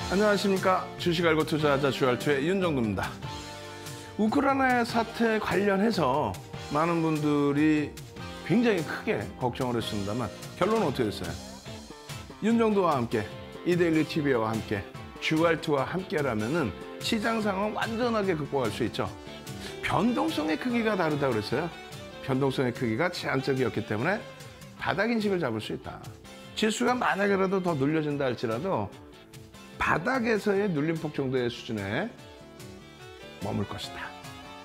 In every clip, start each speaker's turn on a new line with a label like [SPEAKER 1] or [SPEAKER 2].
[SPEAKER 1] 안녕하십니까. 주식 알고 투자하자 주알투의 윤정도입니다. 우크라이나 사태 관련해서 많은 분들이 굉장히 크게 걱정을 했습니다만 결론은 어떻게 됐어요? 윤정도와 함께 이데일리 TV와 함께 주알투와 함께라면은 시장 상황 완전하게 극복할 수 있죠. 변동성의 크기가 다르다고 그랬어요. 변동성의 크기가 제한적이었기 때문에 바닥 인식을 잡을 수 있다. 지수가 만약에라도 더 눌려진다 할지라도 바닥에서의 눌림폭 정도의 수준에 머물 것이다.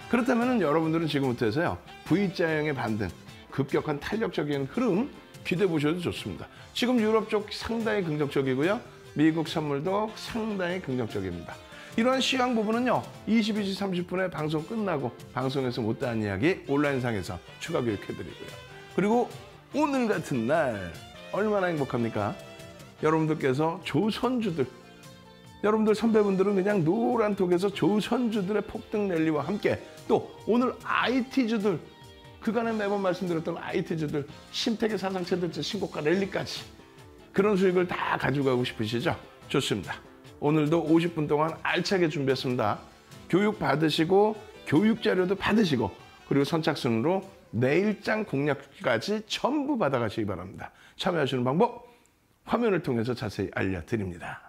[SPEAKER 1] 그렇다면 여러분들은 지금부터 해서요, V자형의 반등, 급격한 탄력적인 흐름 기대해 보셔도 좋습니다. 지금 유럽 쪽 상당히 긍정적이고요. 미국 선물도 상당히 긍정적입니다. 이러한 시황 부분은요, 22시 30분에 방송 끝나고 방송에서 못다한 이야기 온라인상에서 추가 교육해드리고요. 그리고 오늘 같은 날 얼마나 행복합니까? 여러분들께서 조선주들, 여러분들 선배분들은 그냥 노란 톡에서 조선주들의 폭등 랠리와 함께 또 오늘 IT주들, 그간에 매번 말씀드렸던 IT주들, 신택의 사상 최대치 신고가 랠리까지 그런 수익을 다 가져가고 싶으시죠? 좋습니다. 오늘도 50분 동안 알차게 준비했습니다. 교육 받으시고 교육 자료도 받으시고 그리고 선착순으로 내일장 공략까지 전부 받아가시기 바랍니다. 참여하시는 방법 화면을 통해서 자세히 알려드립니다.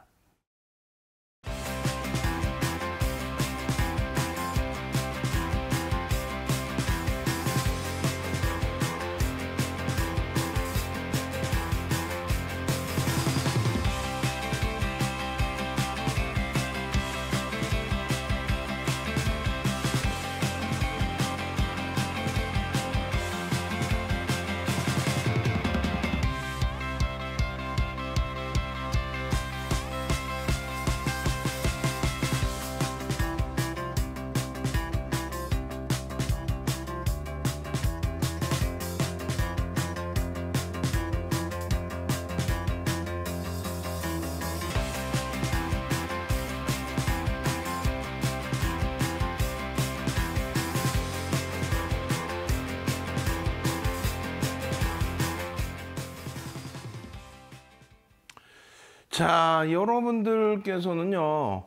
[SPEAKER 1] 자, 여러분들께서는요,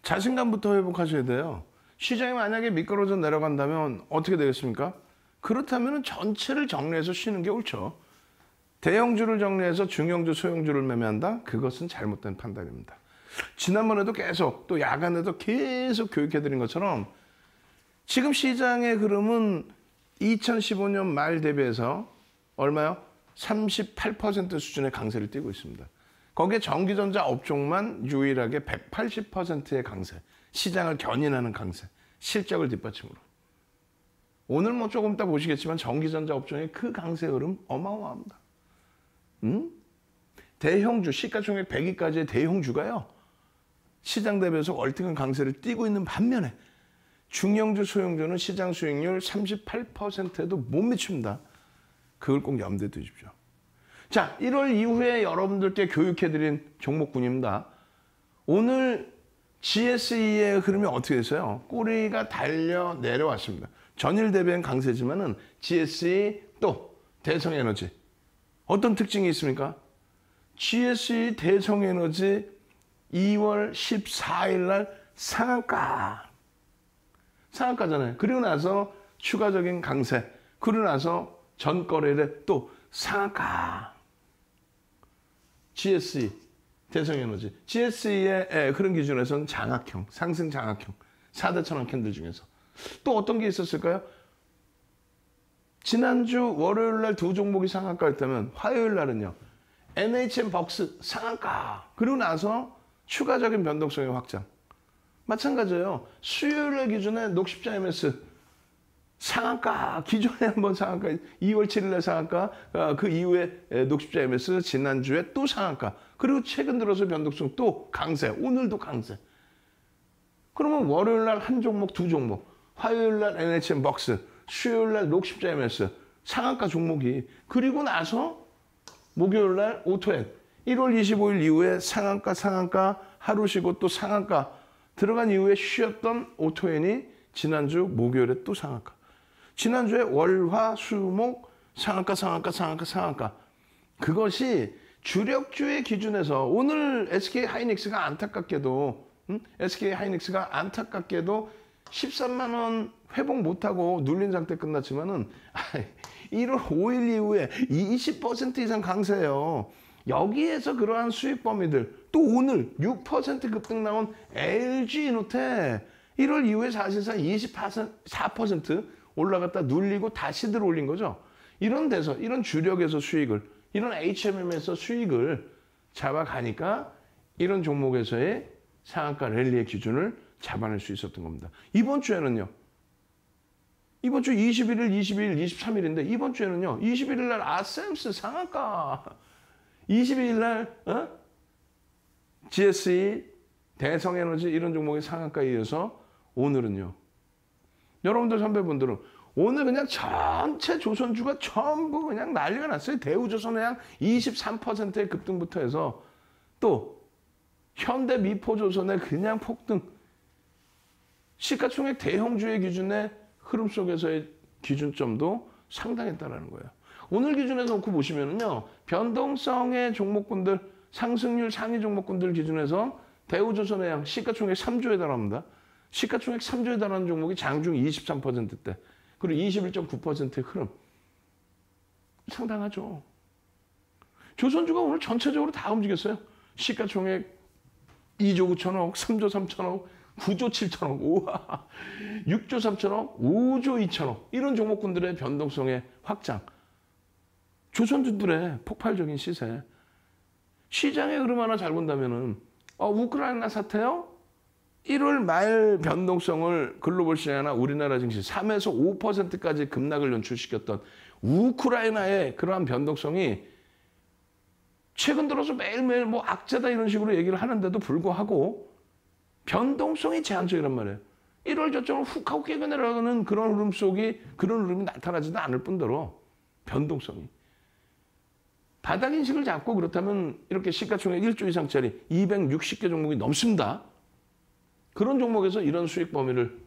[SPEAKER 1] 자신감부터 회복하셔야 돼요. 시장이 만약에 미끄러져 내려간다면 어떻게 되겠습니까? 그렇다면 전체를 정리해서 쉬는 게 옳죠. 대형주를 정리해서 중형주, 소형주를 매매한다? 그것은 잘못된 판단입니다. 지난번에도 계속, 또 야간에도 계속 교육해드린 것처럼 지금 시장의 흐름은 2015년 말 대비해서 얼마요? 38% 수준의 강세를 띠고 있습니다. 거기에 전기전자 업종만 유일하게 180%의 강세, 시장을 견인하는 강세, 실적을 뒷받침으로. 오늘 뭐 조금 이따 보시겠지만 전기전자 업종의 그 강세 흐름 어마어마합니다. 대형주, 시가총액 100위까지의 대형주가요, 시장 대비해서 월등한 강세를 띠고 있는 반면에 중형주, 소형주는 시장 수익률 38%에도 못 미칩니다. 그걸 꼭 염두에 두십시오. 자, 1월 이후에 여러분들께 교육해드린 종목군입니다. 오늘 GSE의 흐름이 어떻게 됐어요? 꼬리가 달려 내려왔습니다. 전일 대비한 강세지만은 GSE 또 대성에너지. 어떤 특징이 있습니까? GSE 대성에너지 2월 14일 날 상한가잖아요. 그리고 나서 추가적인 강세. 그리고 나서 전거래일에 또 상한가. GSE, 대성에너지. GSE의 흐름 기준에서는 장악형, 상승 장악형, 4대 천왕 캔들 중에서. 또 어떤 게 있었을까요? 지난주 월요일 날 두 종목이 상한가였다면 화요일 날은요, NHN 벅스 상한가. 그리고 나서 추가적인 변동성의 확장. 마찬가지예요. 수요일 날 기준에 녹십자 MS 상한가, 기존에 한번 상한가, 2월 7일 날 상한가, 그 이후에 녹십자 MS 지난주에 또 상한가, 그리고 최근 들어서 변동성 또 강세, 오늘도 강세. 그러면 월요일 날 한 종목, 두 종목, 화요일 날 NHN 벅스, 수요일 날 녹십자 MS 상한가 종목이, 그리고 나서 목요일 날 오토엔, 1월 25일 이후에 상한가 하루 쉬고 또 상한가 들어간 이후에 쉬었던 오토엔이 지난주 목요일에 또 상한가. 지난주에 월, 화, 수, 목 상한가. 그것이 주력주의 기준에서 오늘 SK 하이닉스가 안타깝게도 SK 하이닉스가 안타깝게도 13만 원 회복 못하고 눌린 상태 끝났지만은 1월 5일 이후에 20% 이상 강세예요. 여기에서 그러한 수익 범위들 또 오늘 6% 급등 나온 LG이노텍 1월 이후에 사실상 24% 올라갔다 눌리고 다시 들어올린 거죠. 이런 데서 이런 주력에서 수익을 이런 HMM에서 수익을 잡아가니까 이런 종목에서의 상한가 랠리의 기준을 잡아낼 수 있었던 겁니다. 이번 주에는요. 이번 주 21일, 22일, 23일인데 이번 주에는요. 21일 날 아셈스 상한가 22일 날 GSE, 대성에너지 이런 종목의 상한가에 이어서 오늘은요. 여러분들 선배분들은 오늘 그냥 전체 조선주가 전부 그냥 난리가 났어요. 대우조선해양 23%의 급등부터 해서 또 현대미포조선의 그냥 폭등. 시가총액 대형주의 기준의 흐름 속에서의 기준점도 상당했다는 거예요. 오늘 기준에서 놓고 보시면은요. 변동성의 종목군들, 상승률 상위 종목군들 기준에서 대우조선해양 시가총액 3조에 달합니다. 시가총액 3조에 달하는 종목이 장중 23%대. 그리고 21.9%의 흐름. 상당하죠. 조선주가 오늘 전체적으로 다 움직였어요. 시가총액 2조 9천억, 3조 3천억, 9조 7천억, 우와, 6조 3천억, 5조 2천억. 이런 종목군들의 변동성의 확장. 조선주들의 폭발적인 시세. 시장의 흐름 하나 잘 본다면은, 우크라이나 사태요? 1월 말 변동성을 글로벌 시장이나 우리나라 증시 3에서 5%까지 급락을 연출시켰던 우크라이나의 그러한 변동성이 최근 들어서 매일매일 뭐 악재다 이런 식으로 얘기를 하는데도 불구하고 변동성이 제한적이란 말이에요. 1월 저점을 훅 하고 깨고 내려가는 그런 흐름 속이 그런 흐름이 나타나지도 않을 뿐더러 변동성이. 바닥 인식을 잡고 그렇다면 이렇게 시가총액 1조 이상짜리 260개 종목이 넘습니다. 그런 종목에서 이런 수익 범위를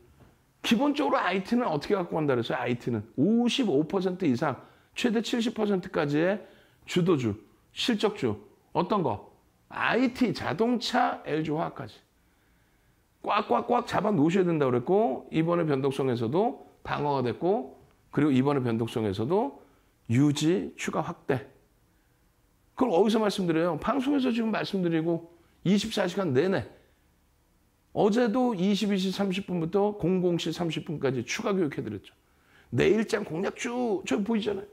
[SPEAKER 1] 기본적으로 IT는 어떻게 갖고 간다 그랬어요? IT는 55% 이상 최대 70%까지의 주도주, 실적주 어떤 거? IT, 자동차, LG화학까지 꽉꽉꽉 잡아 놓으셔야 된다고 그랬고 이번에 변동성에서도 방어가 됐고 그리고 이번에 변동성에서도 유지, 추가 확대. 그걸 어디서 말씀드려요? 방송에서 지금 말씀드리고 24시간 내내 어제도 22시 30분부터 00시 30분까지 추가 교육해드렸죠. 내일장 공략주 저 보이잖아요.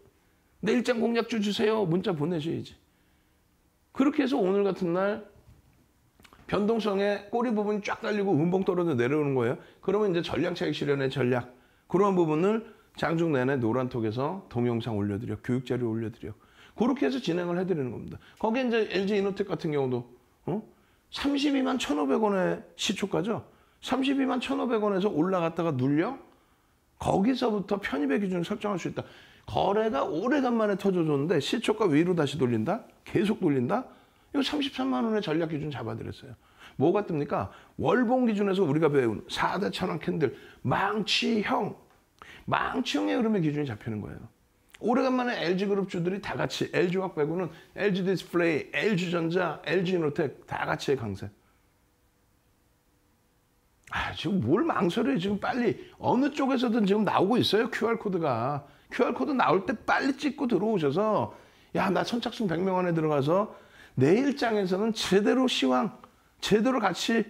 [SPEAKER 1] 내일장 공략주 주세요. 문자 보내셔야지. 그렇게 해서 오늘 같은 날 변동성의 꼬리 부분이 쫙 달리고 음봉 떨어져 내려오는 거예요. 그러면 이제 전량 차익 실현의 전략. 그런 부분을 장중 내내 노란톡에서 동영상 올려드려. 교육자료 올려드려. 그렇게 해서 진행을 해드리는 겁니다. 거기에 이제 LG이노텍 같은 경우도 32만 1,500원의 시초가죠. 32만 1,500원에서 올라갔다가 눌려 거기서부터 편입의 기준을 설정할 수 있다. 거래가 오래간만에 터져줬는데 시초가 위로 다시 돌린다? 계속 돌린다? 이거 33만 원의 전략 기준 잡아드렸어요. 뭐가 뜹니까? 월봉 기준에서 우리가 배운 4대 천원 캔들, 망치형. 망치형의 흐름의 기준이 잡히는 거예요. 오래간만에 LG그룹 주들이 다 같이 LG화학 빼고는 LG디스플레이, LG전자, LG이노텍 다 같이의 강세. 지금 뭘 망설여요. 지금 빨리 어느 쪽에서든 지금 나오고 있어요. QR코드가. QR코드 나올 때 빨리 찍고 들어오셔서 야, 나 선착순 100명 안에 들어가서 내일장에서는 제대로 시황, 제대로 같이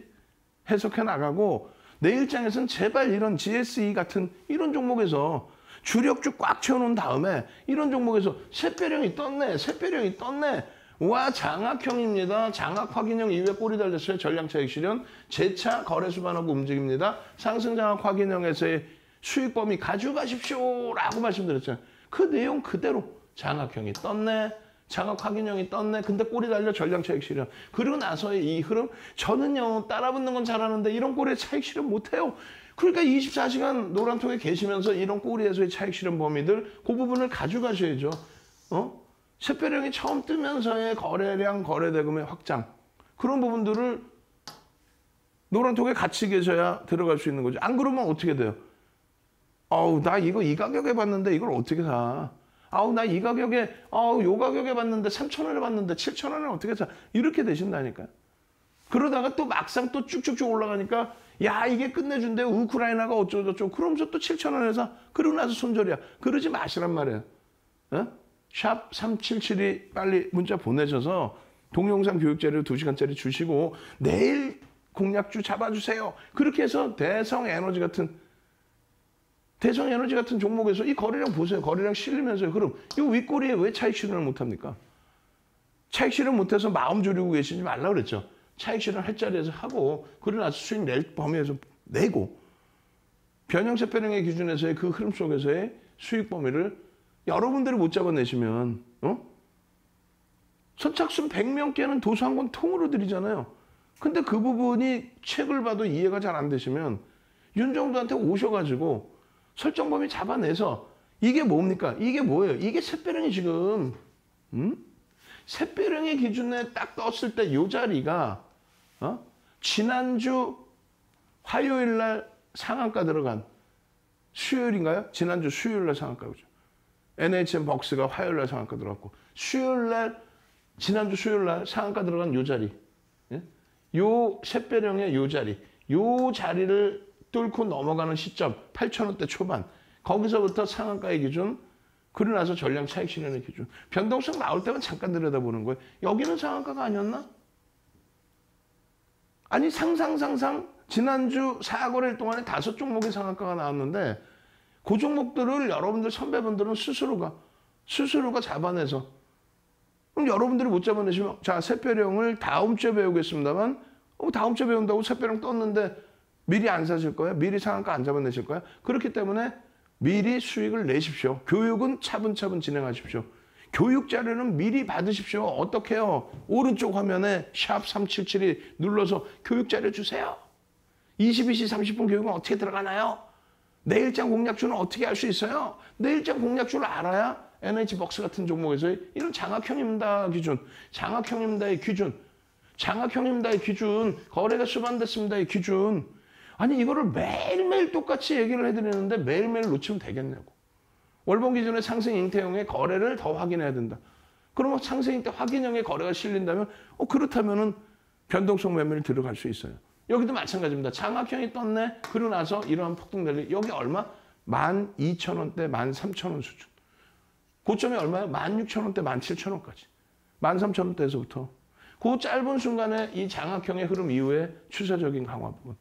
[SPEAKER 1] 해석해 나가고 내일장에서는 제발 이런 GSE 같은 이런 종목에서 주력주 꽉 채워놓은 다음에 이런 종목에서 샛별형이 떴네. 와, 장악형입니다. 장악 확인형 이후에 꼬리 달렸어요. 전량 차익 실현. 재차 거래 수반하고 움직입니다. 상승 장악 확인형에서의 수익 범위 가져가십시오라고 말씀드렸잖아요. 그 내용 그대로 장악형이 떴네. 장악 확인형이 떴네. 근데 꼬리 달려 전량 차익 실현. 그리고 나서의 이 흐름 저는요 따라붙는 건 잘하는데 이런 꼬리에 차익 실현 못해요. 그러니까 24시간 노란통에 계시면서 이런 꼬리에서의 차익 실현 범위들 그 부분을 가져가셔야죠. 샛별형이 처음 뜨면서의 거래량, 거래대금의 확장 그런 부분들을 노란통에 같이 계셔야 들어갈 수 있는 거죠. 안 그러면 어떻게 돼요? 나 이거 이 가격에 봤는데 이걸 어떻게 사? 아우 나 이 가격에 요 가격에 봤는데 3,000원에 봤는데 7,000원에 어떻게 사? 이렇게 되신다니까요. 그러다가 또 막상 또 쭉쭉쭉 올라가니까 야 이게 끝내준대 우크라이나가 어쩌고저쩌고 그러면서 또 7,000원에 사. 그러고 나서 손절이야. 그러지 마시란 말이에요. 어? 샵 3772 빨리 문자 보내셔서 동영상 교육자료 2시간짜리 주시고 내일 공략주 잡아주세요. 그렇게 해서 대성에너지 같은 종목에서 이 거래량 보세요. 거래량 실리면서요. 그럼 이 윗꼬리에 왜 차익 실현을 못합니까? 차익 실현 못해서 마음 졸이고 계시지 말라고 그랬죠. 차익 실현 할 자리에서 하고 그러고 나서 수익 낼 범위에서 내고 변형세표령의 기준에서의 그 흐름 속에서의 수익 범위를 여러분들이 못 잡아내시면 선착순 100명께는 도서관권 통으로 드리잖아요. 근데 그 부분이 책을 봐도 이해가 잘 안 되시면 윤정도한테 오셔가지고 설정 범위 잡아내서 이게 뭡니까? 이게 뭐예요? 이게 샛별형이 지금 샛별형의 기준에 딱 떴을 때 이 자리가 지난주 화요일 날 상한가 들어간 수요일인가요? 지난주 수요일 날 상한가죠. NHN 벅스가 화요일 날 상한가 들어갔고 수요일 날 지난주 수요일 날 상한가 들어간 요 자리. 예? 요 샛별형의 요 자리. 요 자리를 뚫고 넘어가는 시점 8,000원대 초반. 거기서부터 상한가의 기준 그러고 나서 전량 차익 실현의 기준. 변동성 나올 때만 잠깐 들여다보는 거예요. 여기는 상한가가 아니었나? 아니 상상 지난주 4거래일 동안에 5종목의 상한가가 나왔는데 그 종목들을 여러분들 선배분들은 스스로가 잡아내서 그럼 여러분들이 못 잡아내시면 자 샛별형을 다음 주에 배우겠습니다만 다음 주에 배운다고 샛별형 떴는데 미리 안 사실 거예요? 미리 상한가 안 잡아내실 거예요? 그렇기 때문에 미리 수익을 내십시오. 교육은 차분차분 진행하십시오. 교육 자료는 미리 받으십시오. 어떻게 해요? 오른쪽 화면에 샵 3772 눌러서 교육 자료 주세요. 22시 30분 교육은 어떻게 들어가나요? 내일장 공략주는 어떻게 할 수 있어요? 내일장 공략주를 알아야 NH벅스 같은 종목에서의 이런 장악형입니다 기준, 장악형입니다의 기준, 거래가 수반됐습니다의 기준. 아니 이거를 매일매일 똑같이 얘기를 해드리는데 매일매일 놓치면 되겠냐고. 월봉 기준의 상승 잉태형의 거래를 더 확인해야 된다. 그러면 상승 잉태 확인형의 거래가 실린다면 그렇다면은 변동성 매매를 들어갈 수 있어요. 여기도 마찬가지입니다. 장악형이 떴네. 그러고 나서 이러한 폭등 랠리. 여기 얼마? 12,000원대, 13,000원 수준. 고점이 얼마예요? 16,000원대, 17,000원까지. 13,000원대에서부터. 그 짧은 순간에 이 장악형의 흐름 이후에 추세적인 강화 부분.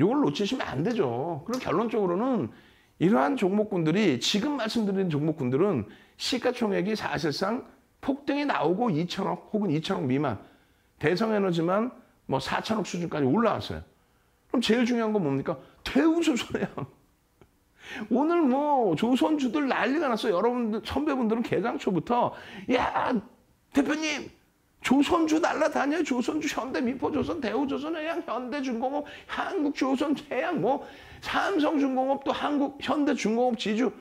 [SPEAKER 1] 이걸 놓치시면 안 되죠. 그럼 결론적으로는 이러한 종목군들이 지금 말씀드린 종목군들은 시가총액이 사실상 폭등이 나오고 2천억 혹은 2천억 미만 대성에너지만 뭐 4천억 수준까지 올라왔어요. 그럼 제일 중요한 건 뭡니까? 대우조선해양. 오늘 뭐 조선주들 난리가 났어요. 여러분들 선배분들은 개장 초부터 야 대표님 조선주 날라다녀요. 조선주, 현대미포조선, 대우조선해양, 현대중공업, 한국조선해양, 뭐 삼성중공업 또 한국 현대중공업 지주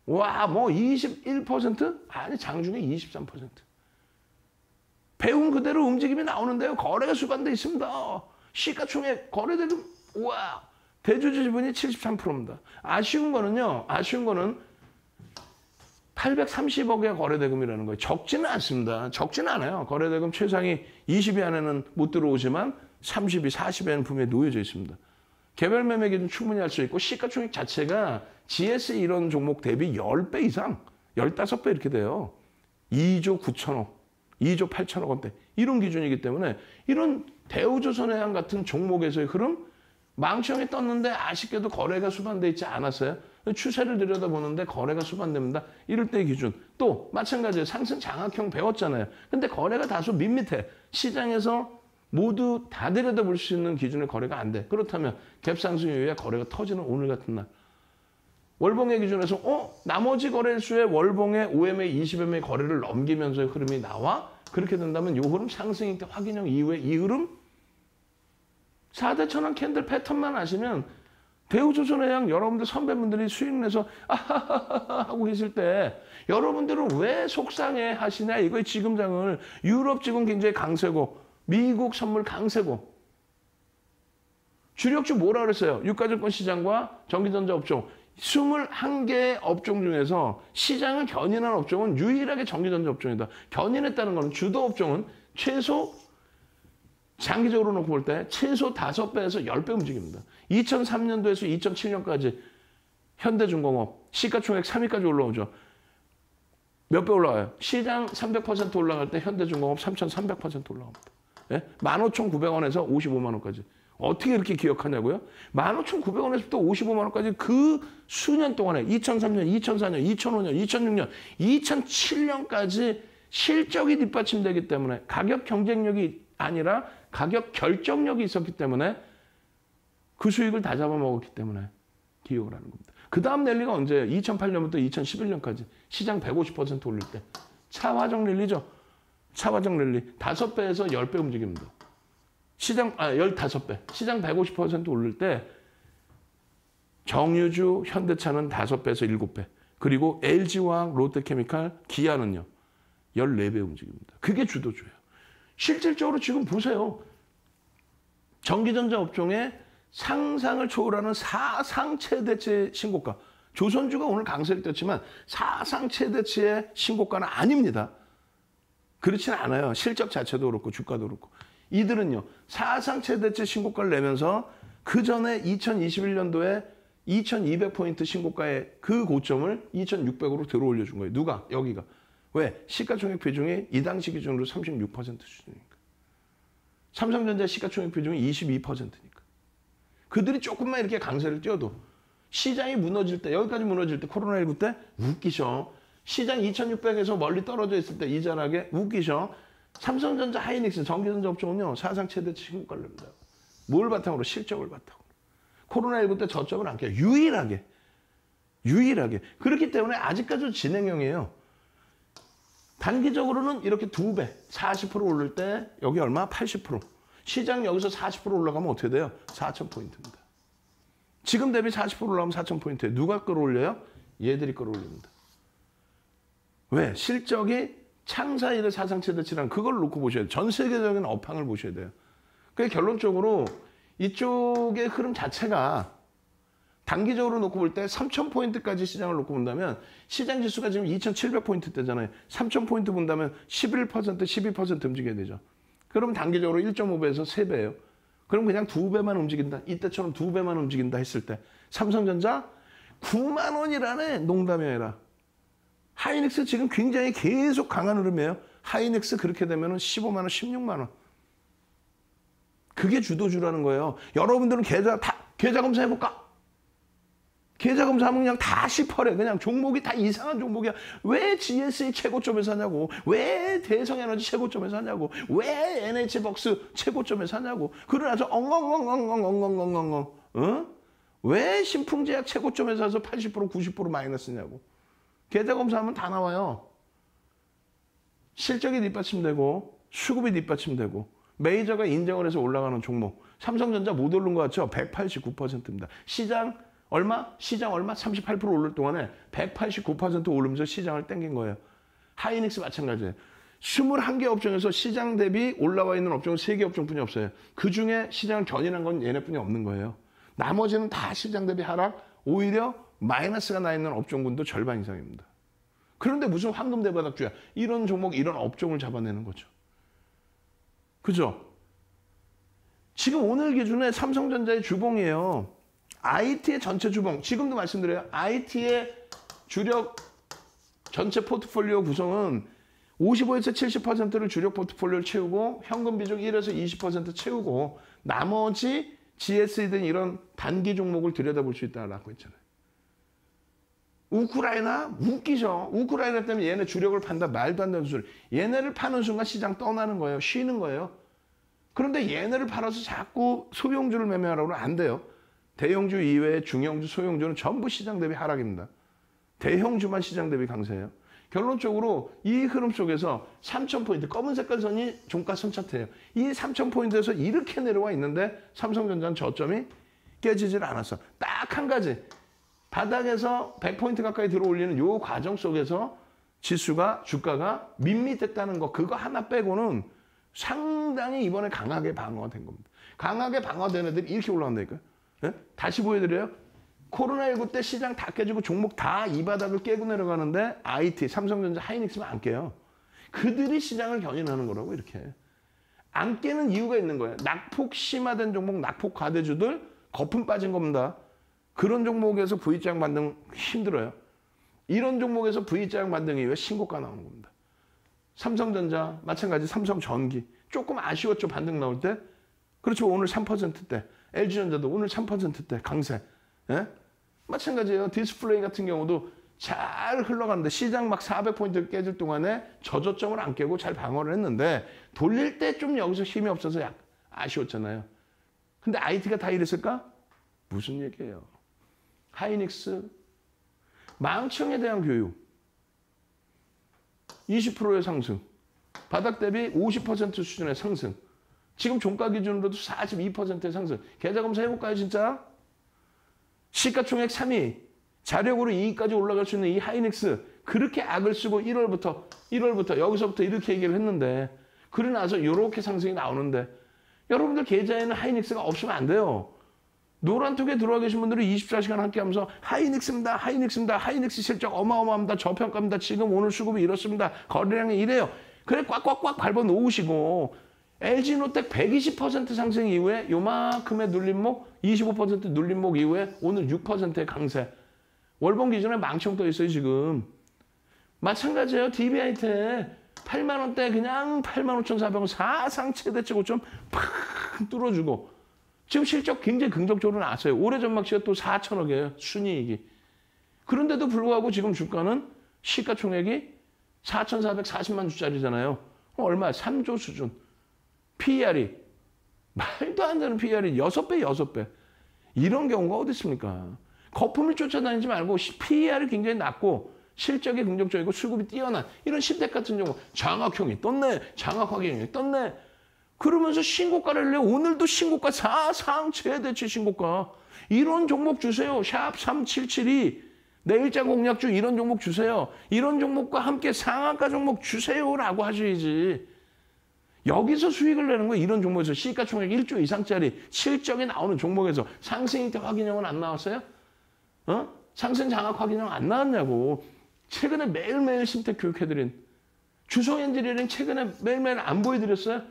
[SPEAKER 1] 와 뭐 21%? 아니 장중에 23%. 배운 그대로 움직임이 나오는데요. 거래가 수반돼 있습니다. 시가총액 거래대금 와 대주주 지분이 73%입니다. 아쉬운 거는 830억의 거래대금이라는 거예요. 적지는 않습니다. 적지는 않아요. 거래대금 최상위 20위 안에는 못 들어오지만 30위, 40위에는 분명히 놓여져 있습니다. 개별 매매 기준 충분히 할 수 있고 시가총액 자체가 GS 이런 종목 대비 10배 이상, 15배 이렇게 돼요. 2조 9천억, 2조 8천억 원대 이런 기준이기 때문에 이런 대우조선해양 같은 종목에서의 흐름 망치형이 떴는데 아쉽게도 거래가 수반돼 있지 않았어요. 추세를 들여다보는데 거래가 수반됩니다. 이럴 때의 기준. 또 마찬가지예요. 상승 장악형 배웠잖아요. 근데 거래가 다소 밋밋해. 시장에서 모두 다 들여다볼 수 있는 기준의 거래가 안 돼. 그렇다면 갭상승 이후에 거래가 터지는 오늘 같은 날. 월봉의 기준에서 나머지 거래일수의 월봉의 5MA, 20MA 거래를 넘기면서의 흐름이 나와? 그렇게 된다면 이 흐름 상승 잉태 확인형 이후에 이 흐름 4대 천왕 캔들 패턴만 아시면 대우조선해양 여러분들 선배분들이 수익 내서 아하하하 하고 계실 때 여러분들은 왜 속상해 하시냐 이거의 지금장을 유럽 지금 굉장히 강세고 미국 선물 강세고 주력주 뭐라 그랬어요? 유가증권 시장과 전기전자 업종 21개의 업종 중에서 시장을 견인한 업종은 유일하게 전기전자 업종이다. 견인했다는 것은 주도 업종은 최소 장기적으로 놓고 볼 때 최소 5배에서 10배 움직입니다. 2003년도에서 2007년까지 현대중공업 시가총액 3위까지 올라오죠. 몇 배 올라가요? 시장 300% 올라갈 때 현대중공업 3,300% 올라갑니다. 예? 15,900원에서 55만 원까지. 어떻게 이렇게 기억하냐고요? 15,900원에서부터 55만 원까지 그 수년 동안에 2003년, 2004년, 2005년, 2006년, 2007년까지 실적이 뒷받침되기 때문에 가격 경쟁력이 아니라 가격 결정력이 있었기 때문에 그 수익을 다 잡아먹었기 때문에 기억을 하는 겁니다. 그 다음 랠리가 언제예요? 2008년부터 2011년까지 시장 150% 올릴 때. 차화정 랠리죠. 차화정 랠리. 5배에서 10배 움직입니다. 시장, 15배. 시장 150% 오를 때 정유주, 현대차는 5배에서 7배. 그리고 LG화학, 롯데케미칼, 기아는요. 14배 움직입니다. 그게 주도주예요. 실질적으로 지금 보세요. 전기전자 업종에 상상을 초월하는 사상 최대치의 신고가. 조선주가 오늘 강세를 떴지만 사상 최대치의 신고가는 아닙니다. 그렇지는 않아요. 실적 자체도 그렇고 주가도 그렇고. 이들은요. 사상 최대치 신고가를 내면서 그 전에 2021년도에 2200포인트 신고가의 그 고점을 2600으로 들어 올려준 거예요. 누가? 여기가. 왜? 시가총액 비중이 이 당시 기준으로 36% 수준이니까. 삼성전자 시가총액 비중이 22%니까. 그들이 조금만 이렇게 강세를 띄워도 시장이 무너질 때, 여기까지 무너질 때, 코로나19 때 웃기셔. 시장 2600에서 멀리 떨어져 있을 때 이자락에 웃기셔. 삼성전자, 하이닉스, 전기전자 업종은요. 사상 최대치 신고가를 냅니다. 뭘 바탕으로? 실적을 바탕으로. 코로나19 때 저점을 안 껴요. 유일하게. 그렇기 때문에 아직까지도 진행형이에요. 단기적으로는 이렇게 2배, 40% 오를 때 여기 얼마? 80%. 시장 여기서 40% 올라가면 어떻게 돼요? 4,000포인트입니다. 지금 대비 40% 올라가면 4,000포인트예요. 누가 끌어올려요? 얘들이 끌어올립니다. 왜? 실적이 창사 이래 사상 최대치란 그걸 놓고 보셔야 돼요. 전 세계적인 업황을 보셔야 돼요. 그러니까 결론적으로 이쪽의 흐름 자체가 단기적으로 놓고 볼 때 3,000포인트까지 시장을 놓고 본다면 시장 지수가 지금 2,700포인트대잖아요. 3,000포인트 본다면 11%, 12% 움직여야 되죠. 그럼 단기적으로 1.5배에서 3배예요. 그럼 그냥 2배만 움직인다. 이때처럼 2배만 움직인다 했을 때 삼성전자 9만 원이라네. 농담이 아니라. 하이닉스 지금 굉장히 계속 강한 흐름이에요. 하이닉스 그렇게 되면 15만 원, 16만 원. 그게 주도주라는 거예요. 여러분들은 계좌 검사해볼까? 계좌 검사하면 그냥 다 씹어래. 그냥 종목이 다 이상한 종목이야. 왜 GSE 최고점에서 하냐고. 왜 대성에너지 최고점에서 하냐고. 왜 NH벅스 최고점에서 하냐고. 그러나서 엉엉엉엉엉엉엉엉엉. 어? 왜 신풍제약 최고점에서 해서 80%, 90% 마이너스냐고. 계좌 검사하면 다 나와요. 실적이 뒷받침되고 수급이 뒷받침되고 메이저가 인정을 해서 올라가는 종목. 삼성전자 못 오른 거 같죠? 189%입니다. 시장 얼마? 38% 오를 동안에 189% 오르면서 시장을 땡긴 거예요. 하이닉스 마찬가지예요. 21개 업종에서 시장 대비 올라와 있는 업종은 3개 업종뿐이 없어요. 그중에 시장을 견인한 건 얘네뿐이 없는 거예요. 나머지는 다 시장 대비 하락, 오히려 마이너스가 나 있는 업종군도 절반 이상입니다. 그런데 무슨 황금 대바닥주야. 이런 종목, 이런 업종을 잡아내는 거죠. 그죠? 지금 오늘 기준에 삼성전자의 주봉이에요. IT의 전체 주봉. 지금도 말씀드려요. IT의 주력 전체 포트폴리오 구성은 55에서 70%를 주력 포트폴리오를 채우고 현금 비중 1에서 20% 채우고 나머지 GSE 등 이런 단기 종목을 들여다볼 수 있다라고 했잖아요. 우크라이나 웃기죠. 우크라이나 때문에 얘네 주력을 판다 말도 안 되는 소리. 얘네를 파는 순간 시장 떠나는 거예요. 쉬는 거예요. 그런데 얘네를 팔아서 자꾸 소형주를 매매하라고 하면 안 돼요. 대형주 이외에 중형주, 소형주는 전부 시장 대비 하락입니다. 대형주만 시장 대비 강세예요. 결론적으로 이 흐름 속에서 3,000포인트, 검은 색깔 선이 종가 선차트예요. 이 3,000포인트에서 이렇게 내려와 있는데 삼성전자는 저점이 깨지질 않았어. 딱 한 가지. 바닥에서 100포인트 가까이 들어올리는 이 과정 속에서 지수가, 주가가 밋밋했다는 거, 그거 하나 빼고는 상당히 이번에 강하게 방어가 된 겁니다. 강하게 방어된 애들이 이렇게 올라간다니까요. 네? 다시 보여드려요. 코로나19 때 시장 다 깨지고 종목 다 이 바닥을 깨고 내려가는데 IT, 삼성전자, 하이닉스만 안 깨요. 그들이 시장을 견인하는 거라고 이렇게. 안 깨는 이유가 있는 거예요. 낙폭 심화된 종목, 낙폭 과대주들 거품 빠진 겁니다. 그런 종목에서 V자형 반등 힘들어요. 이런 종목에서 V자형 반등 이후에 신고가 나오는 겁니다. 삼성전자 마찬가지 삼성전기 조금 아쉬웠죠. 반등 나올 때. 그렇죠. 오늘 3%대. LG전자도 오늘 3%대 강세. 예? 마찬가지예요. 디스플레이 같은 경우도 잘 흘러가는데 시장 막 400포인트 깨질 동안에 저저점을 안 깨고 잘 방어를 했는데 돌릴 때 좀 여기서 힘이 없어서 아쉬웠잖아요. 근데 IT가 다 이랬을까? 무슨 얘기예요. 하이닉스, 망청에 대한 교육 20%의 상승, 바닥 대비 50% 수준의 상승, 지금 종가 기준으로도 42%의 상승. 계좌검사 해볼까요 진짜? 시가총액 3위, 자력으로 2위까지 올라갈 수 있는 이 하이닉스, 그렇게 악을 쓰고 1월부터 여기서부터 이렇게 얘기를 했는데 그러고 나서 이렇게 상승이 나오는데 여러분들 계좌에는 하이닉스가 없으면 안 돼요. 노란톡에 들어와 계신 분들은 24시간 함께 하면서 하이닉스입니다. 하이닉스 실적 어마어마합니다. 저평가입니다. 지금 오늘 수급이 이렇습니다. 거래량이 이래요. 그래 꽉꽉꽉 밟아 놓으시고 LG노텍 120% 상승 이후에 요만큼의 눌림목 25% 눌림목 이후에 오늘 6%의 강세. 월봉 기준에 망청 떠 있어요 지금. 마찬가지예요. DB하이텍 8만 원대 그냥 85,400원 사상 최대치 고점 팍 뚫어주고 지금 실적 굉장히 긍정적으로 나왔어요. 올해 전망치가 또 4천억이에요. 순이익이. 그런데도 불구하고 지금 주가는 시가총액이 4,440만 주짜리잖아요. 얼마? 3조 수준. PER이 말도 안 되는 PER이 6배. 이런 경우가 어디 있습니까? 거품을 쫓아다니지 말고 PER이 굉장히 낮고 실적이 긍정적이고 수급이 뛰어난 이런 신택 같은 경우 장악형이 떴네. 장악화경이 떴네. 그러면서 신고가를 내요. 오늘도 신고가 사상 최대치 신고가. 이런 종목 주세요. 샵 3772. 내일장 공략주 이런 종목 주세요. 이런 종목과 함께 상한가 종목 주세요라고 하셔야지. 여기서 수익을 내는 거예요. 이런 종목에서 시가총액 1조 이상짜리 실적이 나오는 종목에서 상승인태 확인형은 안 나왔어요? 상승 장악 확인형 안 나왔냐고. 최근에 매일매일 심택 교육해드린 주성엔지니어링 최근에 매일매일 안 보여드렸어요?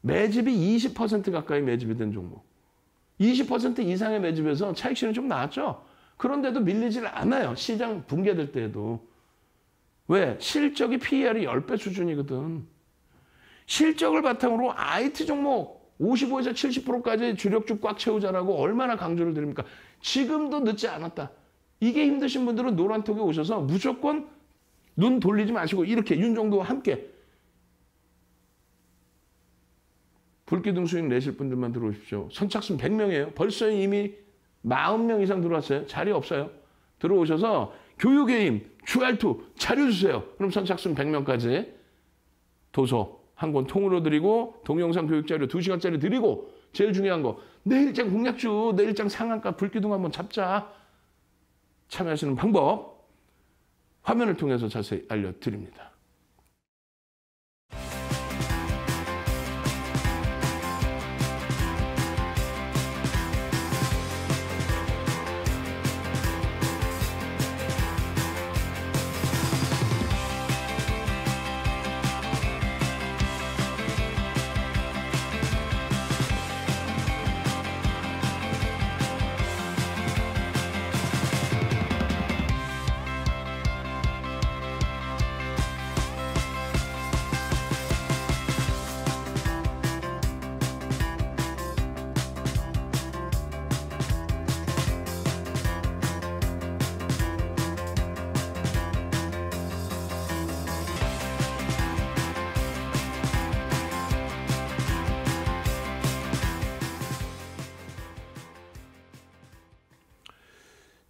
[SPEAKER 1] 매집이 20% 가까이 매집이 된 종목. 20% 이상의 매집에서 차익실은 좀 나왔죠? 그런데도 밀리질 않아요. 시장 붕괴될 때에도. 왜? 실적이 PER이 10배 수준이거든. 실적을 바탕으로 IT 종목 55에서 70%까지 주력주 꽉 채우자라고 얼마나 강조를 드립니까? 지금도 늦지 않았다. 이게 힘드신 분들은 노란톡에 오셔서 무조건 눈 돌리지 마시고 이렇게 윤정도와 함께 불기둥 수익 내실 분들만 들어오십시오. 선착순 100명이에요. 벌써 이미 40명 이상 들어왔어요. 자리 없어요. 들어오셔서 교육의 힘, 주알투 자료 주세요. 그럼 선착순 100명까지 도서 한 권 통으로 드리고 동영상 교육 자료 2시간짜리 드리고 제일 중요한 거 내일장 공략주, 내일장 상한가 불기둥 한번 잡자. 참여하시는 방법 화면을 통해서 자세히 알려드립니다.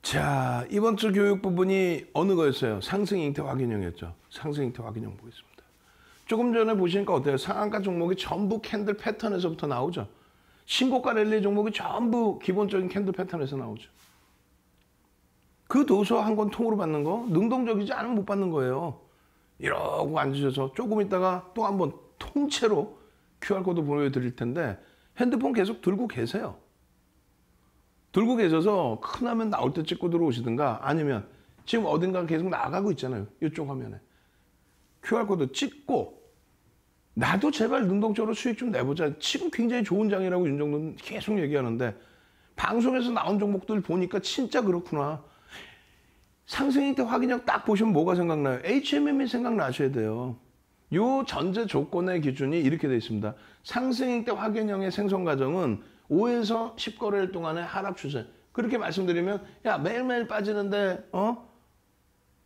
[SPEAKER 1] 자, 이번 주 교육 부분이 어느 거였어요? 상승 잉태 확인형이었죠. 상승 잉태 확인형 보겠습니다. 조금 전에 보시니까 어때요? 상한가 종목이 전부 캔들 패턴에서부터 나오죠. 신고가 랠리 종목이 전부 기본적인 캔들 패턴에서 나오죠. 그 도서 한 권 통으로 받는 거 능동적이지 않으면 못 받는 거예요. 이러고 앉으셔서 조금 있다가 또 한 번 통째로 QR코드 보여드릴 텐데 핸드폰 계속 들고 계세요. 들고 계셔서 큰 화면 나올 때 찍고 들어오시든가 아니면 지금 어딘가 계속 나가고 있잖아요. 이쪽 화면에. QR코드 찍고 나도 제발 능동적으로 수익 좀 내보자. 지금 굉장히 좋은 장이라고 윤정도는 계속 얘기하는데 방송에서 나온 종목들 보니까 진짜 그렇구나. 상승일 때 확인력 딱 보시면 뭐가 생각나요? HMM이 생각나셔야 돼요. 요 전제 조건의 기준이 이렇게 되어 있습니다. 상승일 때 확인형의 생성 과정은 5에서 10거래일 동안의 하락 추세. 그렇게 말씀드리면 야 매일매일 빠지는데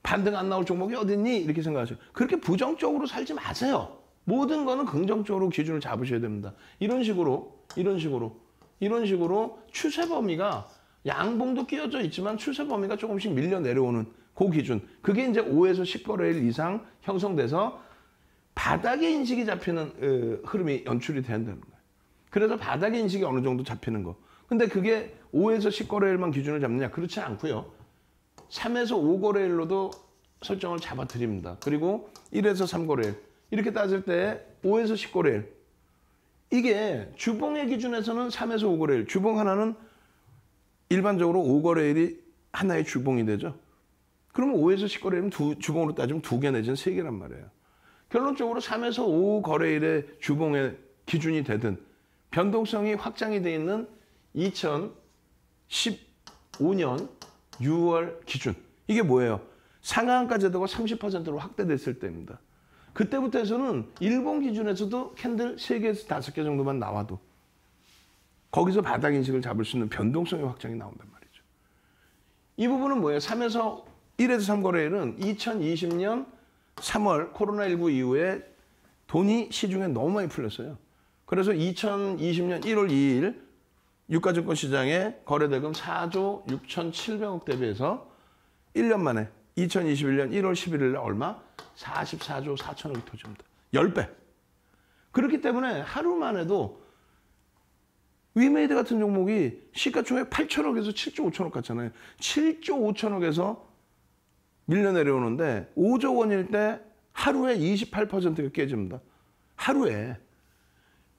[SPEAKER 1] 반등 안 나올 종목이 어딨니? 이렇게 생각하세요. 그렇게 부정적으로 살지 마세요. 모든 거는 긍정적으로 기준을 잡으셔야 됩니다. 이런 식으로 추세 범위가 양봉도 끼어져 있지만 추세 범위가 조금씩 밀려 내려오는 그 기준. 그게 이제 5에서 10거래일 이상 형성돼서 바닥의 인식이 잡히는 흐름이 연출이 된다는 거예요. 그래서 바닥의 인식이 어느 정도 잡히는 거. 근데 그게 5에서 10거래일만 기준을 잡느냐? 그렇지 않고요. 3에서 5거래일로도 설정을 잡아드립니다. 그리고 1에서 3거래일. 이렇게 따질 때 5에서 10거래일. 이게 주봉의 기준에서는 3에서 5거래일. 주봉 하나는 일반적으로 5거래일이 하나의 주봉이 되죠. 그러면 5에서 10거래일은 주봉으로 따지면 2개 내지는 3개란 말이에요. 결론적으로 3에서 5거래일의 주봉의 기준이 되든 변동성이 확장이 되어 있는 2015년 6월 기준. 이게 뭐예요? 상한가 제도가 30%로 확대됐을 때입니다. 그때부터 해서는 일본 기준에서도 캔들 3개에서 5개 정도만 나와도 거기서 바닥 인식을 잡을 수 있는 변동성의 확장이 나온단 말이죠. 이 부분은 뭐예요? 1에서 3거래일은 2020년 3월 코로나19 이후에 돈이 시중에 너무 많이 풀렸어요. 그래서 2020년 1월 2일 유가증권 시장에 거래대금 4조 6,700억 대비해서 1년 만에 2021년 1월 11일 날 얼마? 44조 4천억이 터집니다. 10배. 그렇기 때문에 하루만 해도 위메이드 같은 종목이 시가총액 8천억에서 7조 5천억 갔잖아요. 7조 5천억에서 밀려 내려오는데 5조 원일 때 하루에 28%가 깨집니다. 하루에.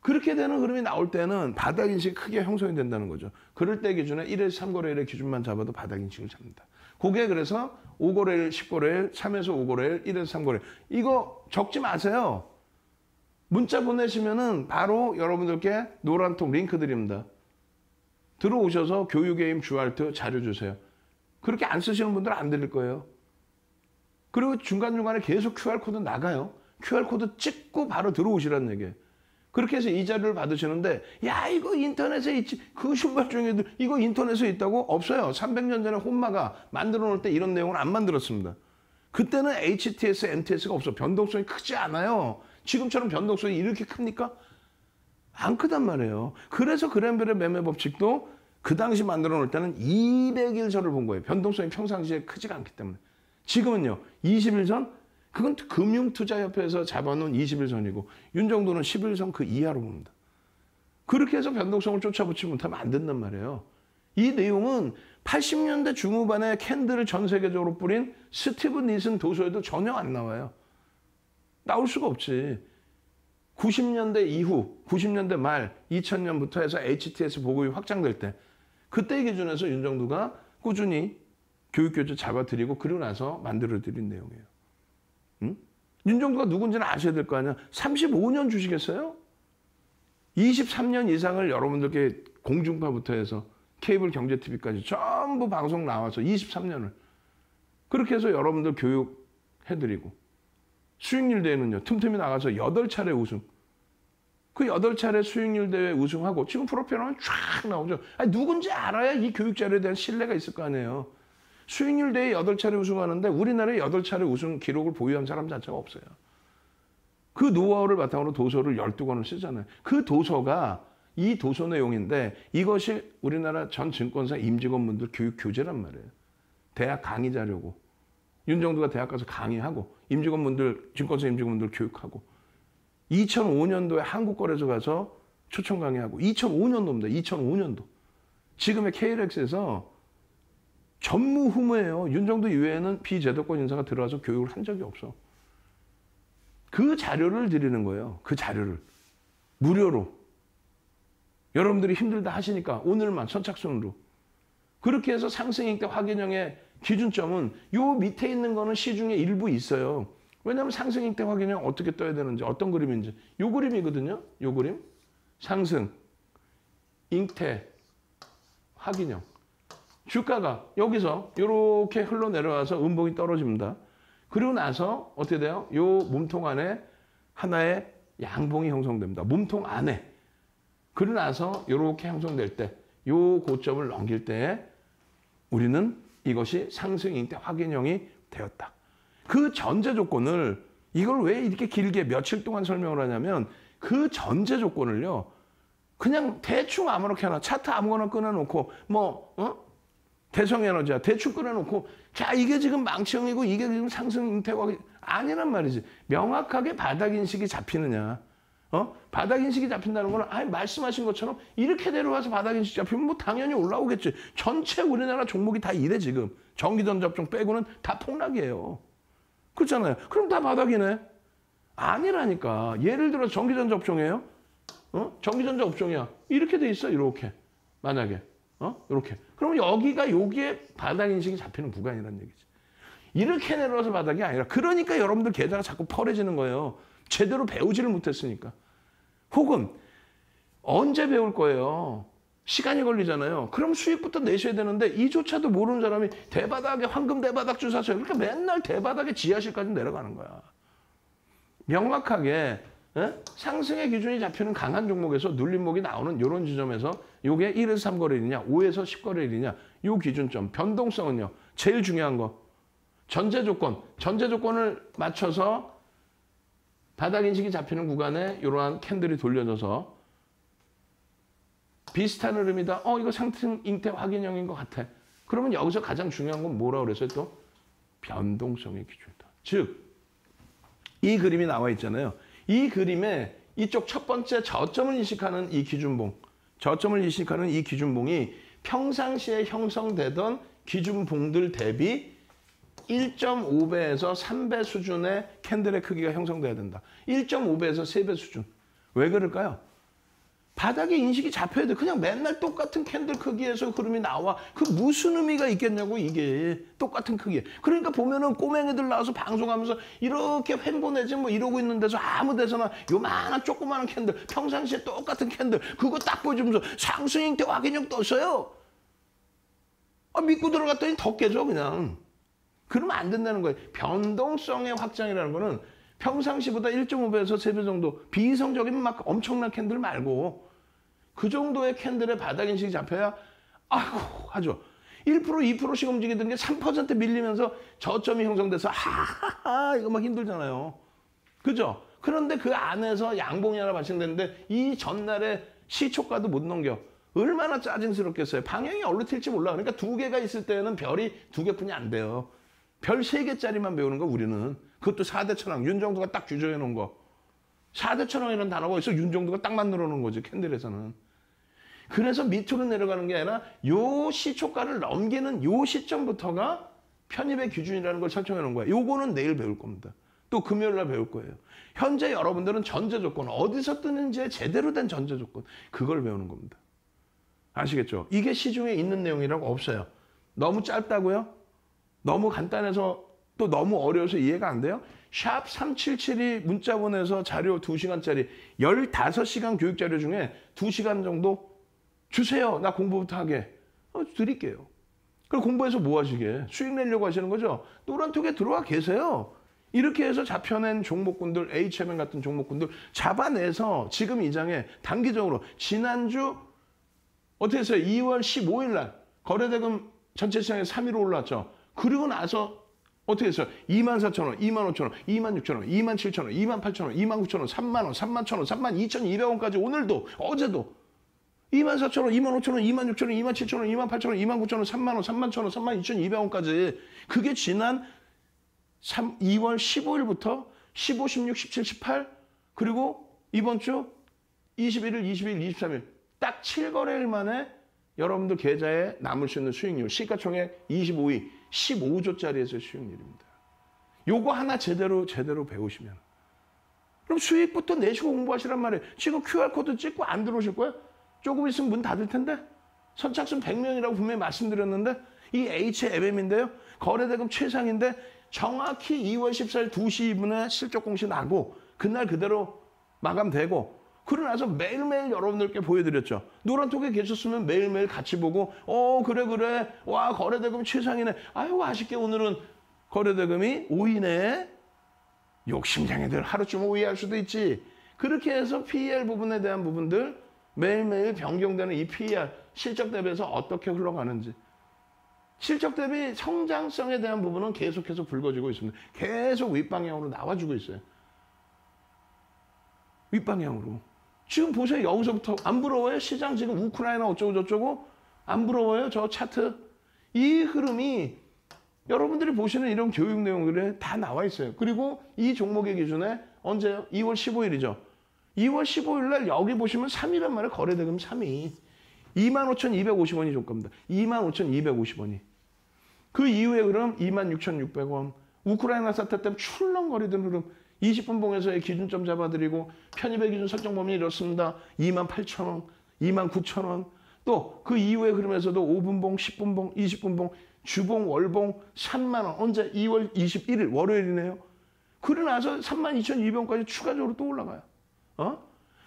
[SPEAKER 1] 그렇게 되는 흐름이 나올 때는 바닥 인식이 크게 형성이 된다는 거죠. 그럴 때 기준에 1에서 3거래일의 기준만 잡아도 바닥 인식을 잡는다. 그게 그래서 5거래일, 10거래일, 3에서 5거래일, 1에서 3거래일. 이거 적지 마세요. 문자 보내시면은 바로 여러분들께 노란통 링크 드립니다. 들어오셔서 교육의 힘 주알트 자료 주세요. 그렇게 안 쓰시는 분들은 안 드릴 거예요. 그리고 중간중간에 계속 QR코드 나가요. QR코드 찍고 바로 들어오시라는 얘기예요. 그렇게 해서 이 자료를 받으시는데 야 이거 인터넷에 있지. 그 신발 중에도 이거 인터넷에 있다고? 없어요. 300년 전에 혼마가 만들어 놓을 때 이런 내용을 안 만들었습니다. 그때는 HTS, MTS가 없어. 변동성이 크지 않아요. 지금처럼 변동성이 이렇게 큽니까? 안 크단 말이에요. 그래서 그랜벨의 매매 법칙도 그 당시 만들어 놓을 때는 200일 전을 본 거예요. 변동성이 평상시에 크지가 않기 때문에. 지금은요. 20일 전? 그건 금융투자협회에서 잡아놓은 20일 전이고 윤정도는 10일 전 그 이하로 봅니다. 그렇게 해서 변동성을 쫓아붙지 못하면 안 된단 말이에요. 이 내용은 80년대 중후반에 캔들을 전 세계적으로 뿌린 스티브 니슨 도서에도 전혀 안 나와요. 나올 수가 없지. 90년대 이후, 90년대 말, 2000년부터 해서 HTS 보급이 확장될 때 그때 기준에서 윤정도가 꾸준히 교육교재 잡아드리고 그러고 나서 만들어드린 내용이에요. 응? 윤정도가 누군지는 아셔야 될 거 아니야. 35년 주시겠어요? 23년 이상을 여러분들께 공중파부터 해서 케이블 경제TV까지 전부 방송 나와서 23년을 그렇게 해서 여러분들 교육해드리고 수익률 대회는요. 틈틈이 나가서 8차례 우승. 그 8차례 수익률 대회 우승하고 지금 프로필 하면 쫙 나오죠. 아니, 누군지 알아야 이 교육 자료에 대한 신뢰가 있을 거 아니에요. 수익률 대회 8차례 우승하는데 우리나라에 8차례 우승 기록을 보유한 사람 자체가 없어요. 그 노하우를 바탕으로 도서를 12권을 쓰잖아요. 그 도서가 이 도서 내용인데 이것이 우리나라 전 증권사 임직원분들 교육 교재란 말이에요. 대학 강의 자료고 윤정도가 대학 가서 강의하고 임직원분들, 증권사 임직원분들 교육하고 2005년도에 한국거래소 가서 초청 강의하고 2005년도입니다. 2005년도. 지금의 KLX에서 전무후무예요. 윤정도 이외에는 비제도권 인사가 들어와서 교육을 한 적이 없어. 그 자료를 드리는 거예요. 그 자료를. 무료로. 여러분들이 힘들다 하시니까 오늘만 선착순으로 그렇게 해서 상승익대 확인형의 기준점은 요 밑에 있는 거는 시중에 일부 있어요. 왜냐하면 상승익대 확인형 어떻게 떠야 되는지 어떤 그림인지 요 그림이거든요. 요 그림. 상승, 잉태, 확인형. 주가가 여기서 이렇게 흘러내려와서 음봉이 떨어집니다. 그리고 나서 어떻게 돼요? 요 몸통 안에 하나의 양봉이 형성됩니다. 몸통 안에. 그러고 나서 이렇게 형성될 때, 요 고점을 넘길 때 우리는 이것이 상승 잉태 확인형이 되었다. 그 전제 조건을 이걸 왜 이렇게 길게 며칠 동안 설명을 하냐면 그 전제 조건을요. 그냥 대충 아무렇게나 차트 아무거나 끊어놓고 대성에너지야 대충 끊어놓고 자 이게 지금 망치형이고 이게 지금 상승 잉태 확인 아니란 말이지. 명확하게 바닥 인식이 잡히느냐. 바닥 인식이 잡힌다는 거는 말씀하신 것처럼 이렇게 내려와서 바닥 인식 잡히면 뭐 당연히 올라오겠지. 전체 우리나라 종목이 다 이래 지금. 전기전 접종 빼고는 다 폭락이에요. 그렇잖아요. 그럼 다 바닥이네. 아니라니까. 예를 들어 전기전 접종이에요. 전기전자 업종이야. 이렇게 돼 있어. 이렇게. 만약에. 이렇게. 그러면 여기에 바닥 인식이 잡히는 구간이라는 얘기지. 이렇게 내려와서 바닥이 아니라 그러니까 여러분들 계좌가 자꾸 펄해지는 거예요. 제대로 배우지를 못했으니까. 혹은 언제 배울 거예요? 시간이 걸리잖아요. 그럼 수익부터 내셔야 되는데 이조차도 모르는 사람이 대바닥에 황금 대바닥 줄 샀어요. 그러니까 맨날 대바닥에 지하실까지 내려가는 거야. 명확하게 상승의 기준이 잡히는 강한 종목에서 눌림목이 나오는 이런 지점에서 이게 1에서 3거래일이냐 5에서 10거래일이냐 이 기준점 변동성은요. 제일 중요한 거. 전제 조건을 맞춰서 바닥 인식이 잡히는 구간에 이러한 캔들이 돌려져서 비슷한 흐름이다. 이거 상승 잉태 확인형인 것 같아. 그러면 여기서 가장 중요한 건 뭐라고 그랬어요? 또 변동성의 기준이다. 즉, 이 그림이 나와 있잖아요. 이 그림에 이쪽 첫 번째 저점을 인식하는 이 기준봉, 저점을 인식하는 이 기준봉이 평상시에 형성되던 기준봉들 대비 1.5배에서 3배 수준의 캔들의 크기가 형성돼야 된다. 1.5배에서 3배 수준. 왜 그럴까요? 바닥에 인식이 잡혀야 돼. 그냥 맨날 똑같은 캔들 크기에서 흐름이 나와. 그 무슨 의미가 있겠냐고 이게. 똑같은 크기. 그러니까 보면은 꼬맹이들 나와서 방송하면서 이렇게 횡보 내지 뭐 이러고 있는 데서 아무 데서나 요만한 조그마한 캔들 평상시에 똑같은 캔들 그거 딱 보여주면서 상승 잉태 확인형 떴어요. 믿고 들어갔더니 더 깨져 그냥. 그러면 안 된다는 거예요. 변동성의 확장이라는 거는 평상시보다 1.5배에서 3배 정도 비이성적인 막 엄청난 캔들 말고 그 정도의 캔들의 바닥 인식이 잡혀야 아이고 하죠. 1% 2%씩 움직이던 게 3% 밀리면서 저점이 형성돼서 하하하 이거 막 힘들잖아요. 그죠? 그런데 그 안에서 양봉이 하나 발생됐는데 이 전날에 시초가도 못 넘겨. 얼마나 짜증스럽겠어요. 방향이 어디로 튈지 몰라. 그러니까 2개가 있을 때는 별이 2개뿐이 안 돼요. 별 3개짜리만 배우는 거 우리는. 그것도 4대 천왕. 윤정도가 딱 규정해 놓은 거. 4대 천왕이라는 단어가 있어. 윤정도가 딱 만들어 놓은 거지. 캔들에서는. 그래서 밑으로 내려가는 게 아니라 요 시초가를 넘기는 요 시점부터가 편입의 기준이라는 걸 설정해 놓은 거예요. 요거는 내일 배울 겁니다. 또 금요일 날 배울 거예요. 현재 여러분들은 전제 조건. 어디서 뜨는지의 제대로 된 전제 조건. 그걸 배우는 겁니다. 아시겠죠? 이게 시중에 있는 내용이라고 없어요. 너무 짧다고요? 너무 간단해서 또 너무 어려워서 이해가 안 돼요? 샵 377이 문자 보내서 자료 2시간짜리 15시간 교육 자료 중에 2시간 정도 주세요. 나 공부부터 하게. 드릴게요. 그럼 공부해서 뭐 하시게? 수익 내려고 하시는 거죠? 노란톡에 들어와 계세요. 이렇게 해서 잡혀낸 종목군들, HMN 같은 종목군들 잡아내서 지금 이 장에 단기적으로 지난주 어떻게 했어요? 2월 15일 날 거래대금 전체 시장에 3위로 올랐죠. 그리고 나서 어떻게 했어요? 24,000원, 25,000원, 26,000원, 27,000원, 28,000원, 29,000원, 31,000원, 31,000원, 32,200원까지 오늘도 어제도 24,000원, 25,000원, 26,000원, 27,000원, 28,000원, 29,000원, 30,000원, 31,000원, 32,200원까지 그게 지난 2월 15일부터 15, 16, 17, 18 그리고 이번 주 21일, 22일, 23일 딱 7거래일 만에 여러분들 계좌에 남을 수 있는 수익률 시가총액 25위 15조짜리에서 수익률입니다. 요거 하나 제대로 배우시면 그럼 수익부터 내시고 공부하시란 말이에요. 지금 QR코드 찍고 안 들어오실 거예요? 조금 있으면 문 닫을 텐데 선착순 100명이라고 분명히 말씀드렸는데 이 HMM인데요. 거래대금 최상인데 정확히 2월 14일 2시 2분에 실적 공시 나고 그날 그대로 마감되고 그러고 나서 매일매일 여러분들께 보여드렸죠. 노란톡에 계셨으면 매일매일 같이 보고 그래 와 거래대금 최상이네. 아유 아쉽게 오늘은 거래대금이 5이네. 욕심쟁이들 하루쯤 오해할 수도 있지. 그렇게 해서 PER 부분에 대한 부분들 매일매일 변경되는 이 PER 실적 대비해서 어떻게 흘러가는지 실적 대비 성장성에 대한 부분은 계속해서 불거지고 있습니다. 계속 윗방향으로 나와주고 있어요. 윗방향으로. 지금 보세요. 여기서부터 안 부러워요? 시장 지금 우크라이나 어쩌고 저쩌고 안 부러워요? 저 차트. 이 흐름이 여러분들이 보시는 이런 교육 내용들에 다 나와 있어요. 그리고 이 종목의 기준에 언제요? 2월 15일이죠. 2월 15일 날 여기 보시면 3일은 만에 거래대금 3위. 25,250원이 종가입니다. 25,250원이. 그 이후에 그럼 26,600원. 우크라이나 사태 때문에 출렁거리던 흐름. 20분 봉에서의 기준점 잡아드리고 편입의 기준 설정 범위 이렇습니다. 28,000원, 29,000원. 또 그 이후에 흐름에서도 5분 봉, 10분 봉, 20분 봉, 주봉, 월봉 3만 원. 언제? 2월 21일 월요일이네요. 그러고 나서 32,200원까지 추가적으로 또 올라가요.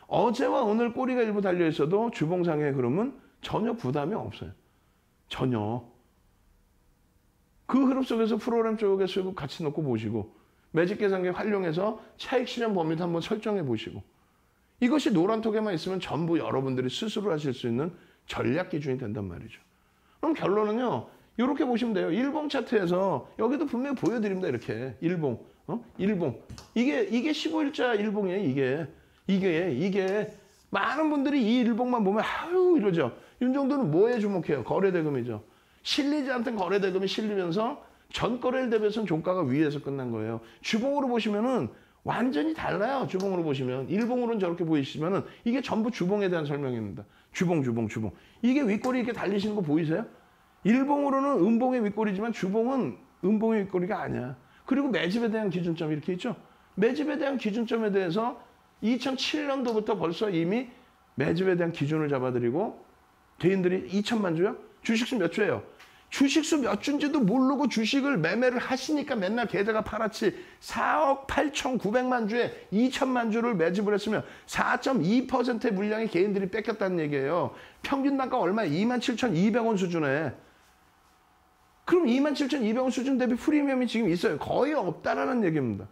[SPEAKER 1] 어제와 오늘 꼬리가 일부 달려 있어도 주봉상의 흐름은 전혀 부담이 없어요. 전혀. 그 흐름 속에서 프로그램 쪽에 수익을 같이 넣고 보시고 매직 계산기 활용해서 차익 실현 범위도 한번 설정해 보시고 이것이 노란톡에만 있으면 전부 여러분들이 스스로 하실 수 있는 전략 기준이 된단 말이죠. 그럼 결론은요. 이렇게 보시면 돼요. 일봉 차트에서 여기도 분명히 보여드립니다. 이렇게 일봉, 일봉. 이게 15일자 일봉이에요. 이게 많은 분들이 이 일봉만 보면 아유 이러죠. 이 정도는 뭐에 주목해요? 거래대금이죠. 실리지 않던 거래대금이 실리면서 전거래일 대비해서는 종가가 위에서 끝난 거예요. 주봉으로 보시면은 완전히 달라요. 주봉으로 보시면. 일봉으로는 저렇게 보이시면은 이게 전부 주봉에 대한 설명입니다. 주봉. 이게 윗꼬리 이렇게 달리시는 거 보이세요? 일봉으로는 음봉의 윗꼬리지만 주봉은 음봉의 윗꼬리가 아니야. 그리고 매집에 대한 기준점 이렇게 있죠. 매집에 대한 기준점에 대해서 2007년도부터 벌써 이미 매집에 대한 기준을 잡아드리고 개인들이 2천만 주요? 주식수 몇 주예요? 주식수 몇 주인지도 모르고 주식을 매매를 하시니까 맨날 계좌가 팔았지. 4억 8,900만 주에 2천만 주를 매집을 했으면 4.2%의 물량이 개인들이 뺏겼다는 얘기예요. 평균 단가 얼마야? 27,200원 수준에. 그럼 27,200원 수준 대비 프리미엄이 지금 있어요. 거의 없다라는 얘기입니다.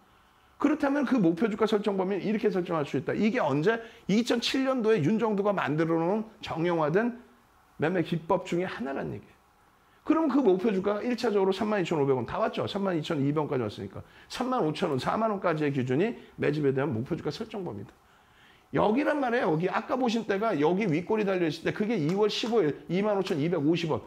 [SPEAKER 1] 그렇다면 그 목표 주가 설정 범위는 이렇게 설정할 수 있다. 이게 언제? 2007년도에 윤정두가 만들어 놓은 정형화된 매매 기법 중에 하나라는 얘기예요. 그럼 그 목표 주가가 1차적으로 32,500원 다 왔죠. 32,200원까지 왔으니까. 35,000원, 4만 원까지의 기준이 매집에 대한 목표 주가 설정 범위다. 여기란 말이에요. 여기 아까 보신 때가 여기 윗골이 달려있을 때 그게 2월 15일 25,250원.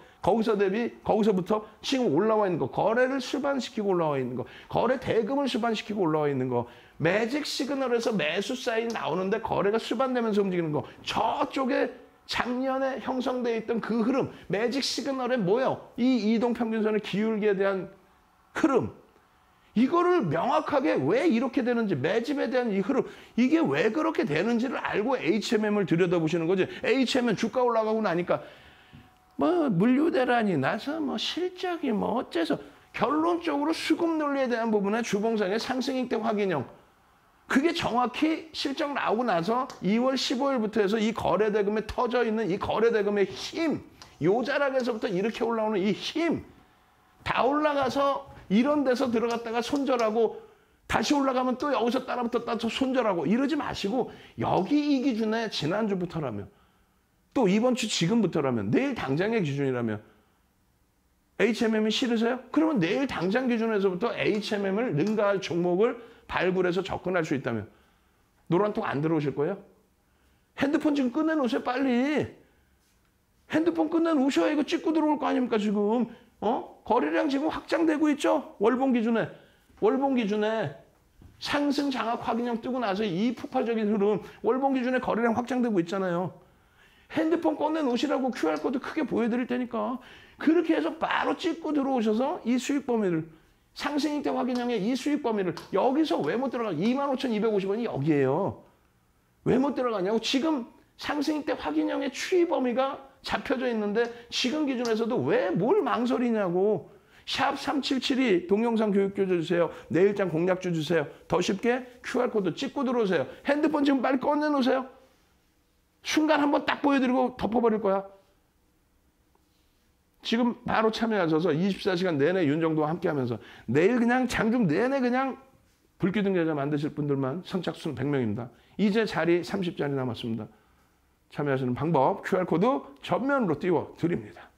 [SPEAKER 1] 거기서부터 지금 올라와 있는 거. 거래를 수반시키고 올라와 있는 거. 거래 대금을 수반시키고 올라와 있는 거. 매직 시그널에서 매수 사인 나오는데 거래가 수반되면서 움직이는 거. 저쪽에 작년에 형성되어 있던 그 흐름. 매직 시그널에 뭐예요? 이 이동평균선의 기울기에 대한 흐름. 이거를 명확하게 왜 이렇게 되는지, 매집에 대한 이 흐름, 이게 왜 그렇게 되는지를 알고 HMM을 들여다보시는 거지. HMM 주가 올라가고 나니까 뭐 물류대란이 나서 뭐 실적이 뭐 어째서 결론적으로 수급 논리에 대한 부분에 주봉상의 상승익대 확인형. 그게 정확히 실적 나오고 나서 2월 15일부터 해서 이 거래대금에 터져 있는 이 거래대금의 힘, 요 자락에서부터 이렇게 올라오는 이 힘, 다 올라가서 이런 데서 들어갔다가 손절하고 다시 올라가면 또 여기서 따라붙었다 또 손절하고 이러지 마시고 여기 이 기준에 지난주부터라면 또 이번 주 지금부터라면 내일 당장의 기준이라면 HMM이 싫으세요? 그러면 내일 당장 기준에서부터 HMM을 능가할 종목을 발굴해서 접근할 수 있다면 노란통 안 들어오실 거예요? 핸드폰 지금 꺼내놓으세요 빨리. 핸드폰 꺼내놓으셔야 이거 찍고 들어올 거 아닙니까 지금. 거래량 지금 확장되고 있죠? 월봉 기준에 상승 장악 확인형 뜨고 나서 이 폭발적인 흐름 월봉 기준에 거래량 확장되고 있잖아요. 핸드폰 꺼내놓으시라고 QR코드 크게 보여드릴 테니까 그렇게 해서 바로 찍고 들어오셔서 이 수익 범위를 상승익대 확인형의 이 수익 범위를 여기서 왜 못 들어가? 25,250원이 여기에요. 왜 못 들어가냐고? 지금 상승익대 확인형의 추이 범위가 잡혀져 있는데 지금 기준에서도 왜 뭘 망설이냐고. 샵 377이 동영상 교육교 주세요. 내일장 공략주 주세요. 더 쉽게 QR코드 찍고 들어오세요. 핸드폰 지금 빨리 꺼내놓으세요. 순간 한번 딱 보여드리고 덮어버릴 거야. 지금 바로 참여하셔서 24시간 내내 윤정도와 함께하면서 내일 그냥 장중 내내 그냥 불기둥 여자 만드실 분들만 선착순 100명입니다. 이제 자리 30자리 남았습니다. 참여하시는 방법 QR코드 전면으로 띄워드립니다.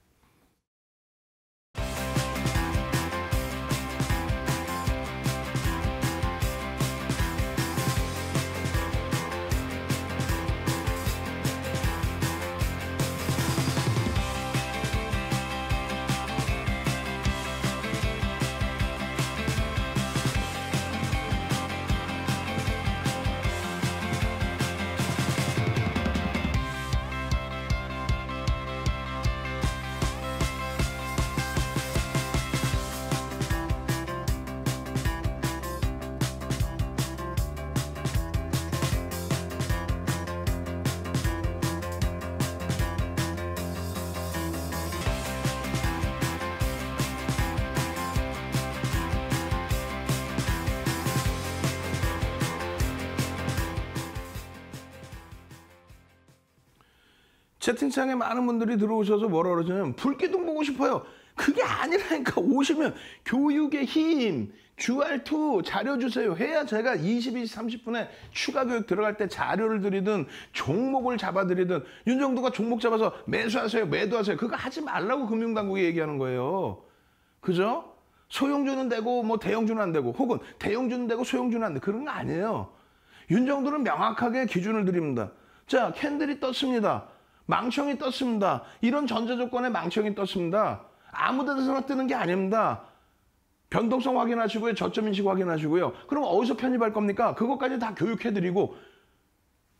[SPEAKER 1] 채팅창에 많은 분들이 들어오셔서 뭐라 그러냐면 불기둥 보고 싶어요. 그게 아니라니까. 오시면 교육의 힘, QR2 자료 주세요. 해야 제가 22시 30분에 추가 교육 들어갈 때 자료를 드리든 종목을 잡아드리든 윤정도가 종목 잡아서 매수하세요, 매도하세요. 그거 하지 말라고 금융당국이 얘기하는 거예요. 그죠? 소형주는 되고 뭐 대형주는 안 되고 혹은 대형주는 되고 소형주는 안 되고 그런 거 아니에요. 윤정도는 명확하게 기준을 드립니다. 자, 캔들이 떴습니다. 망청이 떴습니다. 이런 전제조건에 망청이 떴습니다. 아무 데서나 뜨는 게 아닙니다. 변동성 확인하시고요. 저점 인식 확인하시고요. 그럼 어디서 편입할 겁니까? 그것까지 다 교육해드리고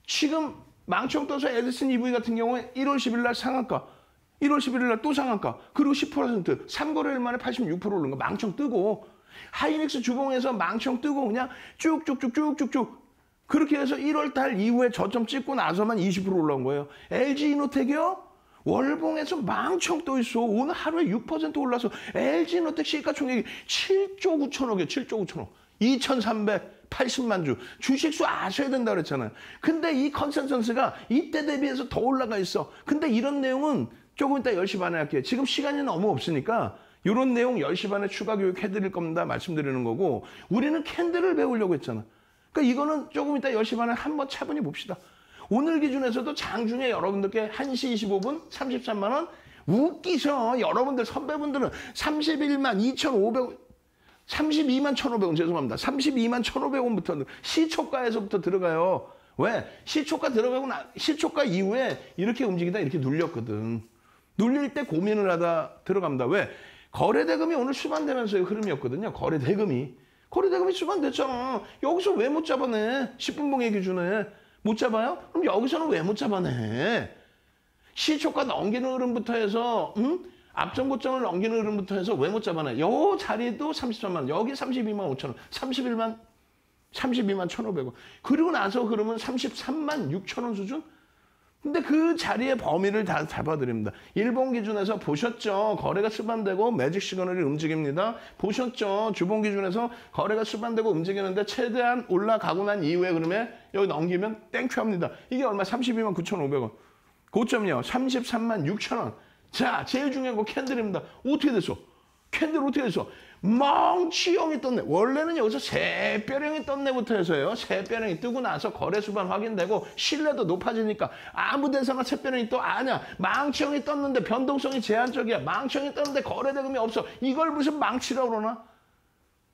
[SPEAKER 1] 지금 망청 떠서 에디슨 EV 같은 경우에 1월 10일 날 상한가, 1월 11일 날 또 상한가, 그리고 10% 3거래일 만에 86% 오른 거 망청 뜨고 하이닉스 주봉에서 망청 뜨고 그냥 쭉쭉쭉쭉쭉쭉 그렇게 해서 1월 달 이후에 저점 찍고 나서만 20% 올라온 거예요. LG이노텍이요? 월봉에서 망청 떠 있어. 오늘 하루에 6% 올라서 LG이노텍 시가총액이 7조 9천억이에요. 7조 9천억. 2,380만 주. 주식수 아셔야 된다 그랬잖아요. 근데 이 컨센서스가 이때 대비해서 더 올라가 있어. 근데 이런 내용은 조금 이따 10시 반에 할게요. 지금 시간이 너무 없으니까 이런 내용 10시 반에 추가 교육 해드릴 겁니다. 말씀드리는 거고 우리는 캔들을 배우려고 했잖아. 그러니까 이거는 조금 이따 10시 반에 한번 차분히 봅시다. 오늘 기준에서도 장중에 여러분들께 1시 25분 33만 원 웃기셔. 여러분들 선배분들은 31만 2,500원 32만 1,500원 죄송합니다. 32만 1,500원부터 시초가에서부터 들어가요. 왜? 시초가 들어가고 시초가 이후에 이렇게 움직이다 이렇게 눌렸거든. 눌릴 때 고민을 하다 들어갑니다. 왜? 거래대금이 오늘 수반되면서의 흐름이었거든요. 거래대금이 수반됐잖아. 여기서 왜 못 잡아내? 10분봉의 기준에. 못 잡아요? 그럼 여기서는 왜 못 잡아내? 시초가 넘기는 흐름부터 해서 앞전 고점을 넘기는 흐름부터 해서 왜 못 잡아내? 요 자리도 33만 원, 여기 32만 5천 원, 32만 1,500원. 그리고 나서 흐름은 33만 6천 원 수준? 근데 그 자리의 범위를 다 잡아드립니다. 일본 기준에서 보셨죠? 거래가 수반되고 매직 시그널이 움직입니다. 보셨죠? 주봉 기준에서 거래가 수반되고 움직이는데 최대한 올라가고 난 이후에 그러면 여기 넘기면 땡큐 합니다. 이게 얼마? 32만 9,500원. 고점이요. 33만 6천 원. 자, 제일 중요한 거 캔들입니다. 어떻게 됐어? 캔들 어떻게 됐어? 멍치형이 떴네. 원래는 여기서 새뼈령이 떴네부터 해서요. 새뼈령이 뜨고 나서 거래 수반 확인되고 신뢰도 높아지니까 아무 데서나 새뼈령이 또 아냐. 망치형이 떴는데 변동성이 제한적이야. 망치형이 떴는데 거래대금이 없어. 이걸 무슨 망치라고 그러나?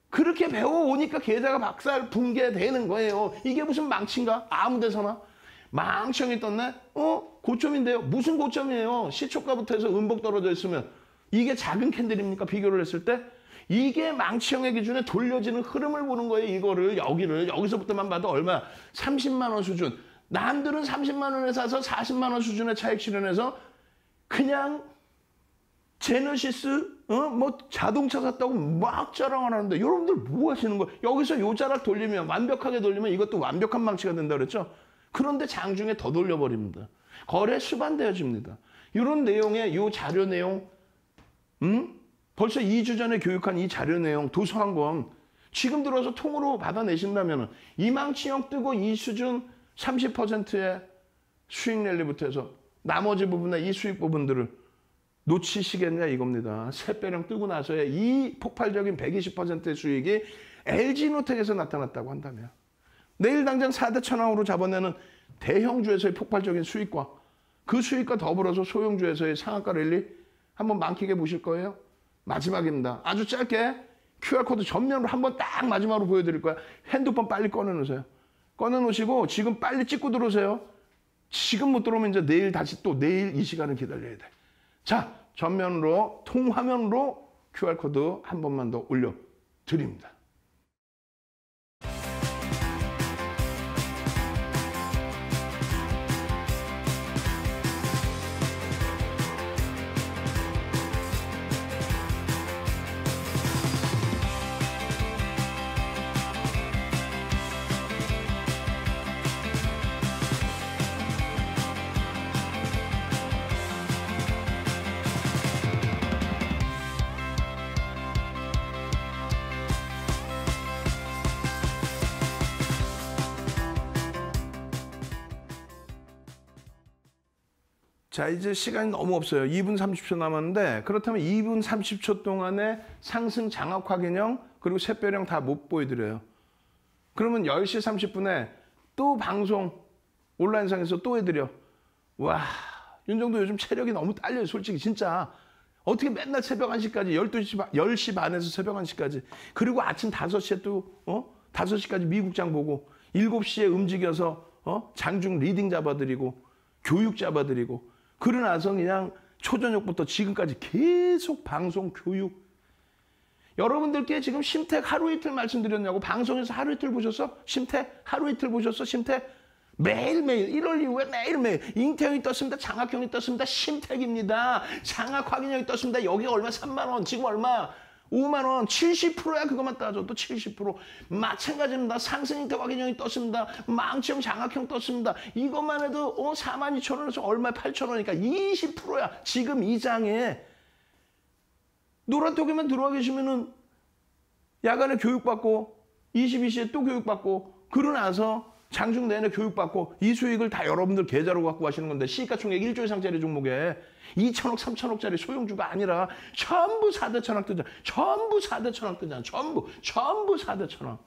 [SPEAKER 1] 그렇게 배워오니까 계좌가 박살 붕괴되는 거예요. 이게 무슨 망치인가? 아무 데서나. 망치형이 떴네? 고점인데요. 무슨 고점이에요? 시초가부터 해서 음봉 떨어져 있으면 이게 작은 캔들입니까? 비교를 했을 때? 이게 망치형의 기준에 돌려지는 흐름을 보는 거예요. 이거를 여기서부터만 봐도 얼마? 30만 원 수준. 남들은 30만 원에 사서 40만 원 수준의 차익 실현해서 그냥 제너시스 뭐 자동차 샀다고 막 자랑을 하는데 여러분들 뭐 하시는 거예요? 여기서 요 자락 돌리면 완벽하게 돌리면 이것도 완벽한 망치가 된다 그랬죠? 그런데 장중에 더 돌려버립니다. 거래 수반되어집니다. 이런 내용의 이 자료 내용, 벌써 2주 전에 교육한 이 자료 내용, 도서 한 권, 지금 들어서 통으로 받아내신다면 이망치형 뜨고 이 수준 30%의 수익 랠리부터 해서 나머지 부분의 이 수익 부분들을 놓치시겠냐 이겁니다. 새배령 뜨고 나서의 이 폭발적인 120%의 수익이 LG노텍에서 나타났다고 한다면 내일 당장 4대 천왕으로 잡아내는 대형주에서의 폭발적인 수익과 그 수익과 더불어서 소형주에서의 상한가 랠리 한번 만끽해 보실 거예요. 마지막입니다. 아주 짧게 QR코드 전면으로 한번 딱 마지막으로 보여드릴 거야. 핸드폰 빨리 꺼내놓으세요. 꺼내놓으시고 지금 빨리 찍고 들어오세요. 지금 못 들어오면 이제 내일 다시 또 내일 이 시간을 기다려야 돼. 자, 전면으로 통화면으로 QR코드 한 번만 더 올려드립니다. 자, 이제 시간이 너무 없어요. 2분 30초 남았는데 그렇다면 2분 30초 동안에 상승 장악화 개념 그리고 샛별형 다 못 보여드려요. 그러면 10시 30분에 또 방송 온라인상에서 또 해드려. 와, 윤정도 요즘 체력이 너무 딸려요. 솔직히 진짜. 어떻게 맨날 새벽 1시까지 10시 반에서 새벽 1시까지 그리고 아침 5시에 또 5시까지 미국장 보고 7시에 움직여서 장중 리딩 잡아드리고 교육 잡아드리고 그러고 나서 그냥 초저녁부터 지금까지 계속 방송 교육. 여러분들께 지금 심택 하루 이틀 말씀드렸냐고. 방송에서 하루 이틀 보셨어? 심택 하루 이틀 보셨어? 심택 매일매일 1월 이후에 매일매일 잉태형이 떴습니다. 장학형이 떴습니다. 심택입니다. 장학 확인형이 떴습니다. 여기 얼마? 3만 원. 지금 얼마? 5만 원, 70%야. 그것만 따져도 70%. 마찬가지입니다. 상승 잉태 확인형이 떴습니다. 망치형, 장학형 떴습니다. 이것만 해도 42,000원에서 얼마에 8,000원이니까 20%야. 지금 이 장에 노란톡에만 들어와 계시면은 야간에 교육받고 22시에 또 교육받고 그러고 나서 장중 내내 교육받고 이 수익을 다 여러분들 계좌로 갖고 가시는 건데 시가총액 1조 이상짜리 종목에 2천억, 3천억짜리 소형주가 아니라 전부 4대 천왕 뜨잖아. 전부 4대 천왕 뜨잖아. 전부 4대 천왕.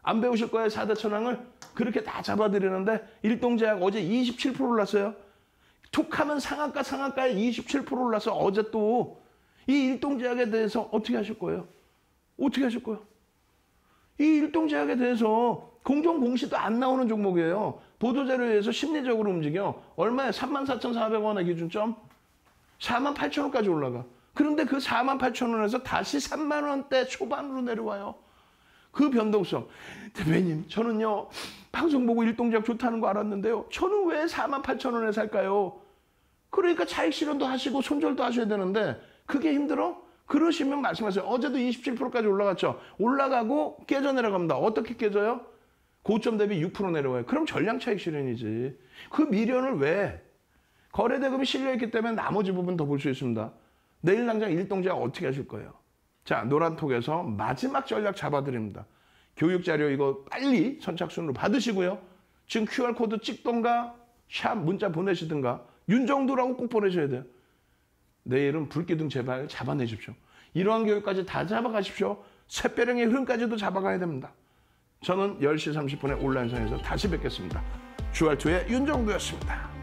[SPEAKER 1] 안 배우실 거예요, 4대 천왕을? 그렇게 다 잡아드리는데 일동제약 어제 27% 올랐어요. 툭하면 상한가에 27% 올라서 어제 또 이 일동제약에 대해서 어떻게 하실 거예요? 어떻게 하실 거예요? 이 일동제약에 대해서 공정 공시도 안 나오는 종목이에요. 보도자료에 의해서 심리적으로 움직여. 얼마에? 34,400원의 기준점? 48,000원까지 올라가. 그런데 그 48,000원에서 다시 3만 원대 초반으로 내려와요. 그 변동성. 대표님, 저는요 방송 보고 일동제약 좋다는 거 알았는데요. 저는 왜 48,000원에 살까요? 그러니까 차익 실현도 하시고 손절도 하셔야 되는데 그게 힘들어? 그러시면 말씀하세요. 어제도 27%까지 올라갔죠. 올라가고 깨져 내려갑니다. 어떻게 깨져요? 고점 대비 6% 내려와요. 그럼 전량 차익 실현이지. 그 미련을 왜? 거래대금이 실려있기 때문에 나머지 부분 더 볼 수 있습니다. 내일 당장 일동제약 어떻게 하실 거예요? 자, 노란톡에서 마지막 전략 잡아드립니다. 교육자료 이거 빨리 선착순으로 받으시고요. 지금 QR코드 찍던가 샵 문자 보내시든가 윤정도라고 꼭 보내셔야 돼요. 내일은 불기둥 제발 잡아내십시오. 이러한 교육까지 다 잡아가십시오. 샛별형의 흐름까지도 잡아가야 됩니다. 저는 10시 30분에 온라인상에서 다시 뵙겠습니다. 주알투의 윤정도였습니다.